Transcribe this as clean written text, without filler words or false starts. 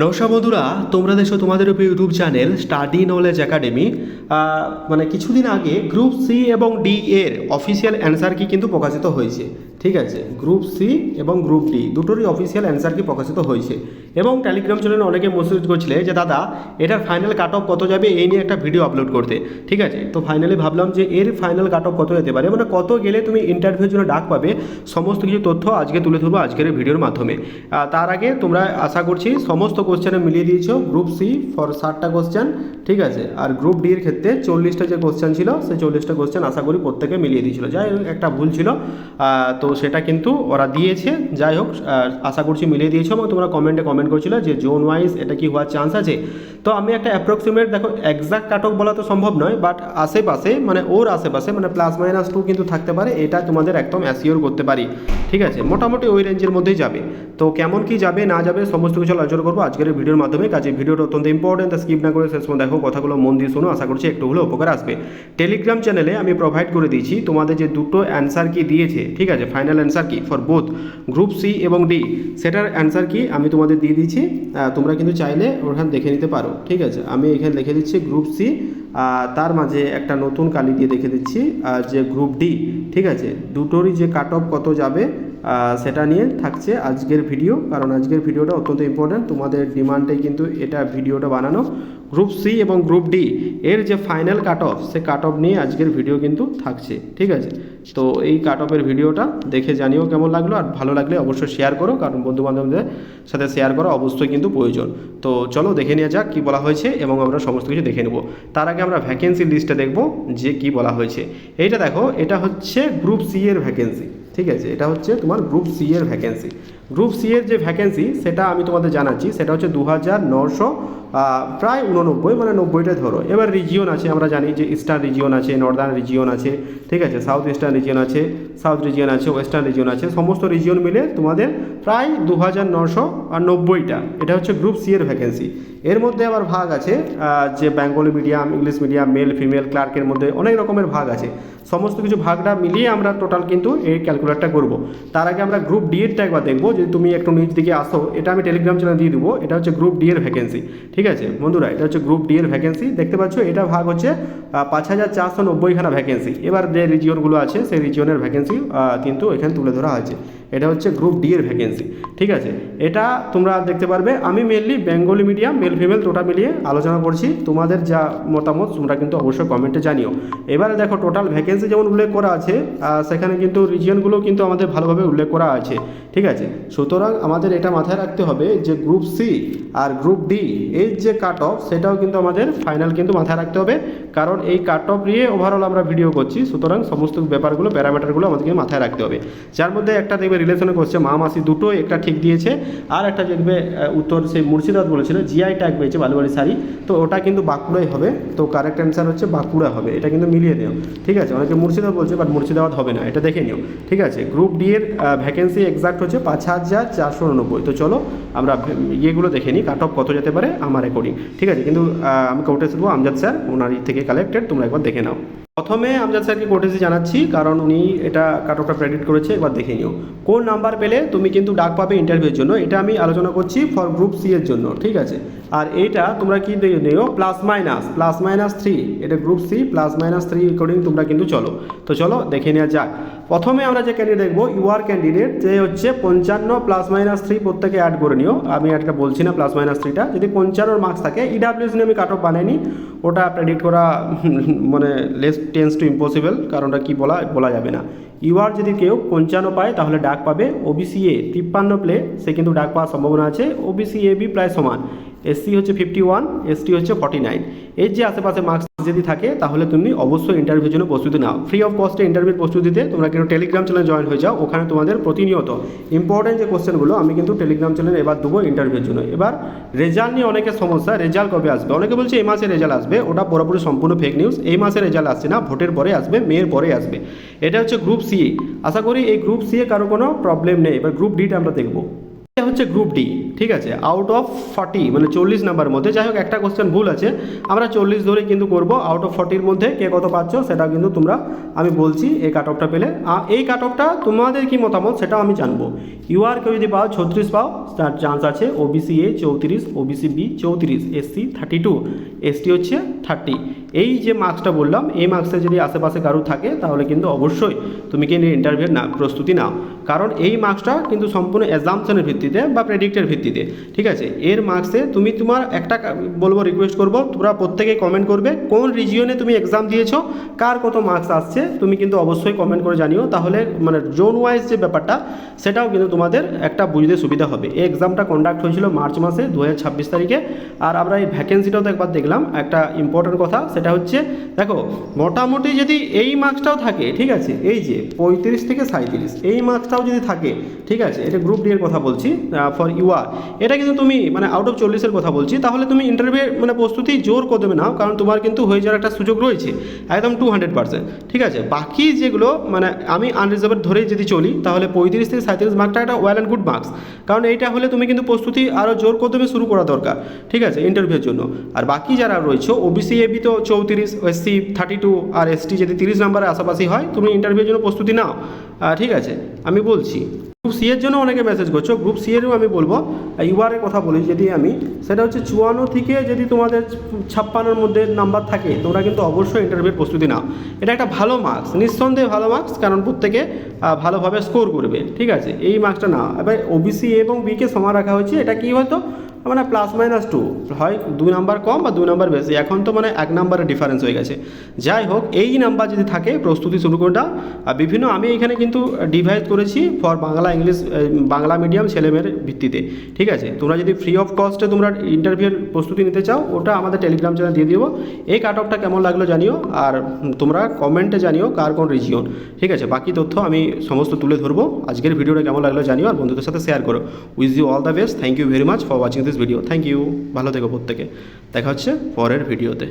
নমস্কার বন্ধুরা, তোমরা দেখছো তোমাদের YouTube channel study knowledge academy. মানে কিছুদিন আগে গ্রুপ সি এবং ডি এর অফিসিয়াল অ্যান্সার কি কিন্তু প্রকাশিত হয়েছে। ঠিক আছে, গ্রুপ সি এবং গ্রুপ ডি দুটোরই অফিসিয়াল অ্যান্সার কি প্রকাশিত হয়েছে এবং টেলিগ্রাম চ্যানেলে অনেকে মেসেজ করছিলে যে দাদা এটার ফাইনাল কাট অফ কত যাবে এই নিয়ে একটা ভিডিও আপলোড করতে। ঠিক আছে, তো ফাইনালি ভাবলাম যে এর ফাইনাল কাট অফ কত যেতে পারে, মানে কত গেলে তুমি ইন্টারভিউর জন্য ডাক পাবে, সমস্ত কিছু তথ্য আজকে তুলে ধরবো আজকের ভিডিওর মাধ্যমে। তার আগে তোমরা আশা করছি সমস্ত কোশ্চেনে মিলিয়ে দিয়েছো গ্রুপ সি ফর 60টা কোশ্চেন। ঠিক আছে, আর গ্রুপ ডি এর ক্ষেত্রে 40টা যে কোশ্চেন ছিল সেই 40টা কোশ্চেন আশা করি প্রত্যেকে মিলিয়ে দিয়েছিল। যাই হোক একটা ভুল ছিল, তো সেটা কিন্তু ওরা দিয়েছে। যাই হোক আশা করছি মিলিয়ে দিয়েছো এবং তোমরা কমেন্টে কমেন্ট করছিল যে জোন ওয়াইজ এটা কি হওয়ার চান্স আছে। তো আমি একটা অ্যাপ্রক্সিমেট, দেখো এক্সাক্ট কাট অফ বলা তো সম্ভব নয়, বাট আশেপাশে মানে ওর আশেপাশে মানে +-2 কিন্তু থাকতে পারে, এটা তোমাদের একদম অ্যাসিওর করতে পারি। ঠিক আছে, মোটামুটি ওই রেঞ্জের মধ্যেই যাবে। তো কেমন কি যাবে না যাবে সমস্ত কিছু আলোচনা করবো আজকের ভিডিওর মাধ্যমে। কাজে ভিডিওটা অত্যন্ত ইম্পর্টেন্ট, স্কিপ না করে শেষ পর্যন্ত দেখো, কথাগুলো মন দিয়ে শোনো, আশা করছি একটু হলেও উপকার আসবে। টেলিগ্রাম চ্যানেলে আমি প্রোভাইড করে দিয়েছি তোমাদের যে দুটো অ্যান্সার কি দিয়েছে, ঠিক আছে, ফাইনাল অ্যান্সার কি ফর বোথ গ্রুপ সি এবং ডি, সেটার অ্যান্সার কি আমি তোমাদের দিয়ে দিচ্ছি। তোমরা কিন্তু চাইলে ওখানে দেখে নিতে পারো। ঠিক আছে, আমি এখানে লিখে দিচ্ছি গ্রুপ সি, তার মাঝে একটা নতুন কালি দিয়ে দেখে দিচ্ছি যে গ্রুপ ডি। ঠিক আছে, দুটোরই যে কাট অফ কত যাবে সেটা নিয়ে থাকছে আজকের ভিডিও, কারণ আজকের ভিডিওটা অত্যন্ত ইম্পর্ট্যান্ট, তোমাদের ডিমান্ডে কিন্তু এটা ভিডিওটা বানানো। গ্রুপ সি এবং গ্রুপ ডি এর যে ফাইনাল কাট অফ, সে কাট অফ নিয়ে আজকের ভিডিও কিন্তু থাকছে। ঠিক আছে, তো এই কাট অফের ভিডিওটা দেখে জানিও কেমন লাগলো, আর ভালো লাগলে অবশ্যই শেয়ার করো, কারণ বন্ধুবান্ধবদের সাথে শেয়ার করা অবশ্যই কিন্তু প্রয়োজন। তো চলো দেখে নেওয়া যাক কী বলা হয়েছে এবং আমরা সমস্ত কিছু দেখে নেব। তার আগে আমরা ভ্যাকেন্সি লিস্টে দেখব যে কি বলা হয়েছে। এইটা দেখো, এটা হচ্ছে গ্রুপ সি এর ভ্যাকেন্সি। ঠিক আছে, এটা হচ্ছে তোমার গ্রুপ সি এর ভ্যাকেন্সি। গ্রুপ সি এর যে ভ্যাকেন্সি সেটা আমি তোমাদের জানাচ্ছি, সেটা হচ্ছে 2900 প্রায় 89, মানে 90টা ধরো। এবার রিজিয়ন আছে, আমরা জানি যে ইস্টার্ন রিজিয়ন আছে, নর্দার্ন রিজিয়ন আছে, ঠিক আছে, সাউথ ইস্টার্ন রিজিয়ন আছে, সাউথ রিজিয়ন আছে, ওয়েস্টার্ন রিজিয়ন আছে, সমস্ত রিজিয়ন মিলে তোমাদের প্রায় 2990টা। এটা হচ্ছে গ্রুপ সি এর ভ্যাকেন্সি। এর মধ্যে আবার ভাগ আছে যে Bengali medium, English medium, male female ক্লার্কের মধ্যে অনেক রকমের ভাগ আছে। সমস্ত কিছু ভাগটা মিলিয়ে আমরা টোটাল কিন্তু এই ক্যালকুলেটটা করব। তার আগে আমরা গ্রুপ ডি এরটা একবার দেখবো, যদি তুমি একটু নিচ দিকে আসো, এটা আমি টেলিগ্রাম চ্যানেলে দিয়ে দেবো। এটা হচ্ছে গ্রুপ ডি এর ভ্যাকেন্সি। ঠিক আছে বন্ধুরা, এটা হচ্ছে গ্রুপ ডি এর ভ্যাকেন্সি, দেখতে পাচ্ছ এটা ভাগ হচ্ছে 5490খানা ভ্যাকেন্সি। এবার যে রিজিয়নগুলো আছে সেই রিজিয়নের ভ্যাকেন্সি কিন্তু এখানে তুলে ধরা হয়েছে। এটা হচ্ছে গ্রুপ ডি এর ভ্যাকেন্সি। ঠিক আছে, এটা তোমরা দেখতে পারবে। আমি mainly Bengali medium, male female total মিলিয়ে আলোচনা করছি, তোমাদের যা মতামত তোমরা কিন্তু অবশ্যই কমেন্টে জানিও। এবারে দেখো টোটাল ভ্যাকেন্সি যেমন উল্লেখ করা আছে, সেখানে কিন্তু রিজিয়নগুলো কিন্তু আমাদের ভালোভাবে উল্লেখ করা আছে। ঠিক আছে, সুতরাং আমাদের এটা মাথায় রাখতে হবে যে গ্রুপ সি আর গ্রুপ ডি এর যে কাট অফ সেটাও কিন্তু আমাদের ফাইনাল কিন্তু মাথায় রাখতে হবে, কারণ এই কাট অফ নিয়ে ওভারঅল আমরা ভিডিও করছি। সুতরাং সমস্ত ব্যাপারগুলো, প্যারামিটারগুলো আমাদেরকে মাথায় রাখতে হবে। যার মধ্যে একটা দেখবে রিলেশনে করছে মা মাসি দুটো, একটা ঠিক দিয়েছে, আর একটা দেখবে উত্তর সেই মুর্শিদাবাদ বলেছিল, জিআই ট্যাগ পেয়েছে বালুবাড়ি শাড়ি, তো ওটা কিন্তু বাঁকুড়াই হবে। তো কারেক্ট অ্যান্সার হচ্ছে বাঁকুড়া হবে, এটা কিন্তু মিলিয়ে নিও। ঠিক আছে, অনেকে মুর্শিদাবাদ বলছে, বাট মুর্শিদাবাদ হবে না, এটা দেখে নিও। ঠিক আছে, গ্রুপ ডি এর ভ্যাকেন্সি এক্সাক্ট হচ্ছে 5489। তো চলো আমরা ইয়েগুলো দেখে নিই, কাট অফ কত যেতে পারে আমার অ্যাকর্ডিং। ঠিক আছে, কিন্তু আমি কোর্টে শুধু আমজাদ স্যার ওনার থেকে কালেক্টেড, তোমরা একবার দেখে নাও। প্রথমে আমজাদ স্যারকে কোর্টেসি জানাচ্ছি, কারণ উনি এটা কাট অফটা প্রেডিক্ট করেছে, একবার দেখে নিও। কোন নাম্বার পেলে তুমি কিন্তু ডাক পাবে ইন্টারভিউর জন্য, এটা আমি আলোচনা করছি ফর গ্রুপ সি এর জন্য। ঠিক আছে, আর এইটা তোমরা কি দেখে নিও, +-3, এটা গ্রুপ সি +-3 অ্যাকর্ডিং তোমরা কিন্তু চলো। তো চলো দেখে নেওয়া যাক। প্রথমে আমরা যে ক্যান্ডিডেট দেখবো, ইউআর ক্যান্ডিডেট, যে হচ্ছে 55 +-3 প্রত্যেকে অ্যাড করে নিও। আমি একটা বলছি না +-3টা, যদি 55 মার্কস থাকে, ইডাব্লিউএস নিয়ে আমি কাট অফ বানাইনি, ওটা প্রেডিক্ট করা মানে লেস টেন্স টু ইম্পসিবল, কারণ ওটা কী বলা যাবে না। ইউআর যদি কেউ 55 পায় তাহলে ডাক পাবে। ওবিসি এ 53 প্লে, সে কিন্তু ডাক পাওয়ার সম্ভাবনা আছে। ওবিসি এ বি প্রায় সমান, এসসি হচ্ছে 51, এসটি হচ্ছে 49। এর যে আশেপাশে মার্কস যদি থাকে তাহলে তুমি অবশ্যই ইন্টারভিউর জন্য প্রস্তুতি নাও। ফ্রি অফ কস্টে ইন্টারভিউর প্রস্তুতি দিতে তোমরা কিন্তু টেলিগ্রাম চ্যানেলে জয়েন হয়ে যাও। ওখানে তোমাদের প্রতিনিয়ত ইম্পর্টেন্ট যে কোশ্চেনগুলো আমি কিন্তু টেলিগ্রাম চ্যানেলে এবার দেবো ইন্টারভিউর জন্য। এবার রেজাল্ট নিয়ে অনেকের সমস্যা, রেজাল্ট কবে আসবে, অনেকে বলছে এই মাসে রেজাল্ট আসবে, ওটা পুরোপুরি সম্পূর্ণ ফেক নিউজ। এই মাসে রেজাল্ট আসছে না, ভোটের পরে আসবে, মেয়ের পরে আসবে। এটা হচ্ছে গ্রুপ সি। আশা করি এই গ্রুপ সি এ কারো কোনো প্রবলেম নেই। এবার গ্রুপ ডিটা আমরা দেখবো। এটা হচ্ছে গ্রুপ ডি। ঠিক আছে, আউট অফ 40 মানে 40 নাম্বারের মধ্যে, যাই হোক একটা কোশ্চেন ভুল আছে, আমরা 40 ধরেই কিন্তু করব। আউট অফ 40-র মধ্যে কে কত পাচ্ছ সেটা কিন্তু তোমরা, আমি বলছি এই কাট অফটা পেলে, এই কাট অফটা তোমাদের কি মতামত সেটাও আমি জানবো। ইউআর কেউ যদি পাও 36 পাও, তার চান্স আছে OBC A 34, OBC B 34, SC 32, ST হচ্ছে 30। এই যে মার্কসটা বললাম, এই মার্কসে যদি আশেপাশে কারো থাকে তাহলে কিন্তু অবশ্যই তুমি কিন্তু ইন্টারভিউর প্রস্তুতি নাও, কারণ এই মার্কসটা কিন্তু সম্পূর্ণ অ্যাজাম্পশনের ভিত্তিতে বা প্রেডিক্টের ভিত্তিতে, ঠিক আছে। এর মার্কসে তুমি তোমার একটা বলবো, রিকোয়েস্ট করবো, তোমরা প্রত্যেকে কমেন্ট করবে কোন রিজিয়নে তুমি এক্সাম দিয়েছো, কার কত মার্কস আসছে, তুমি কিন্তু অবশ্যই কমেন্ট করে জানিও, তাহলে মানে জোন ওয়াইজ যে ব্যাপারটা সেটাও কিন্তু তোমাদের একটা বুঝতে সুবিধা হবে। এই এক্সামটা কন্ডাক্ট হয়েছিল মার্চ মাসে 2026 তারিখে। আর আমরা এই ভ্যাকেন্সিটাও তো একবার দেখলাম, একটা ইম্পর্টেন্ট কথা সেটা হচ্ছে, দেখো মোটামুটি যদি এই মার্কসটাও থাকে, ঠিক আছে, এই যে 35 থেকে 37 এই মার্কসটাও যদি থাকে, ঠিক আছে, এটা গ্রুপ ডি এর কথা বলছি, ফর ইউআর, এটা কিন্তু তুমি মানে আউট অফ 40-এর কথা বলছি, তাহলে তুমি ইন্টারভিউ মানে প্রস্তুতি জোর কদমে নাও, কারণ তোমার কিন্তু হয়ে যাওয়ার একটা সুযোগ রয়েছে একদম 200%, ঠিক আছে। বাকি যেগুলো মানে আমি আনরিজার্ভড ধরেই যদি চলি, তাহলে 35 থেকে 37 মার্কটা একটা ওয়েল অ্যান্ড গুড মার্কস, কারণ এইটা হলে তুমি কিন্তু প্রস্তুতি আরও জোর কদমে শুরু করা দরকার, ঠিক আছে, ইন্টারভিউর জন্য। আর বাকি যারা রয়েছে ওবিসি এবি তো 34, এসসি 32 আর এসটি যদি 30 নাম্বারের আশাপাশি হয়, তুমি ইন্টারভিউর জন্য প্রস্তুতি নাও, ঠিক আছে। আমি বলছি গ্রুপ সি এর জন্য অনেকে মেসেজ করছো, গ্রুপ সি এরও আমি বলবো, ইউআরের কথা বলি যদি আমি, সেটা হচ্ছে 54 থেকে যদি তোমাদের 56-র মধ্যে নাম্বার থাকে, তোমরা কিন্তু অবশ্যই ইন্টারভিউর প্রস্তুতি নাও। এটা একটা ভালো মার্কস, নিঃসন্দেহে ভালো মার্কস, কারণ প্রত্যেকে ভালোভাবে স্কোর করবে, ঠিক আছে। এই মার্কসটা নাও। এবার ওবিসি এবং বিকে সমান রাখা হয়েছে, এটা কি হয়তো মানে +-2 হয়, 2 নাম্বার কম বা 2 নাম্বার বেশি, এখন তো মানে 1 নাম্বারের ডিফারেন্স হয়ে গেছে। যাই হোক, এই নাম্বার যদি থাকে প্রস্তুতি শুরু করে দাও। আর বিভিন্ন আমি এখানে কিন্তু ডিভাইড করেছি for Bangla English, Bangla medium ছেলেমেয়ের ভিত্তিতে, ঠিক আছে। তোমরা যদি ফ্রি অফ কস্টে তোমরা ইন্টারভিউর প্রস্তুতি নিতে চাও, ওটা আমাদের টেলিগ্রাম চ্যানেল দিয়ে দিব। এই কাট অফটা কেমন লাগলো জানিও, আর তোমরা কমেন্টে জানিও কার কোন রিজিয়ন, ঠিক আছে। বাকি তথ্য আমি সমস্ত তুলে ধরবো। আজকের ভিডিওটা কেমন লাগলো জানিও, আর বন্ধুদের সাথে শেয়ার করো। Wish you all the best, thank you very much for watching this video. Thank you, ভালো থেকো প্রত্যেকে, দেখা হচ্ছে পরের ভিডিওতে।